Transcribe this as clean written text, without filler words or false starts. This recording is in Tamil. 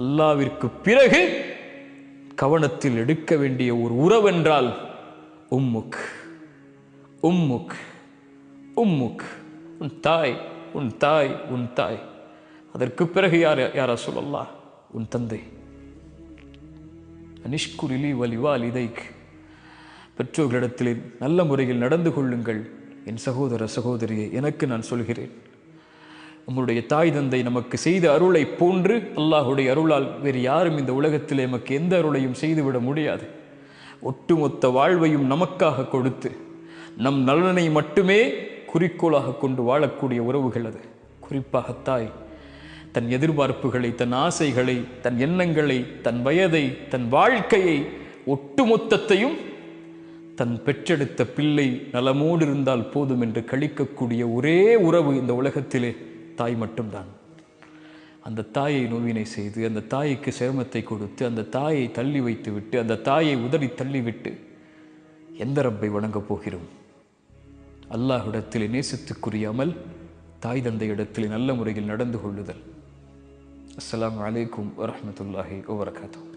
அல்லாஹ்விற்கு பிறகு கவனத்தில் எடுக்க வேண்டிய ஒரு உறவென்றால் உம்முக் உம்முக் உம்முக், உன் தாய் உன் தாய் உன் தாய். அதற்கு பிறகு யார் ரசூலல்லாஹ்? உன் தந்தை. அனிஷ்குரிலி வலிவாலிதைக், பெற்றோர்களிடத்தில் நல்ல முறையில் நடந்து கொள்ளுங்கள். என் சகோதர சகோதரியை, எனக்கு நான் சொல்கிறேன், நம்முடைய தாய் தந்தை நமக்கு செய்த அருளை போன்று அல்லாஹுடைய அருளால் வேறு யாரும் இந்த உலகத்தில் நமக்கு எந்த அருளையும் செய்துவிட முடியாது. ஒட்டுமொத்த வாழ்வையும் நமக்காக கொடுத்து நம் நலனை மட்டுமே குறிக்கோளாக கொண்டு வாழக்கூடிய உறவுகள் அது. குறிப்பாக தாய் தன் எதிர்பார்ப்புகளை, தன் ஆசைகளை, தன் எண்ணங்களை, தன் வயதை, தன் வாழ்க்கையை, ஒட்டுமொத்தத்தையும் தன் பெற்றெடுத்த பிள்ளை நலமோடு இருந்தால் போதும் என்று கழிக்கக்கூடிய ஒரே உறவு இந்த உலகத்திலே தாய் மட்டும்தான். அந்த தாயை நோவினை செய்து, அந்த தாய்க்கு சிரமத்தை கொடுத்து, அந்த தாயை தள்ளி வைத்து விட்டு, அந்த தாயை உதறி தள்ளிவிட்டு எந்த ரப்பை வணங்கப் போகிறோம்? அல்லாஹ்விடத்திலே நேசத்துக்குரிய அமல் தாய் தந்தை இடத்திலே நல்ல முறையில் நடந்து கொள்ளுதல். அஸ்ஸலாமு அலைக்கும் வரஹ்மத்துல்லாஹி வபரகாத்துஹு.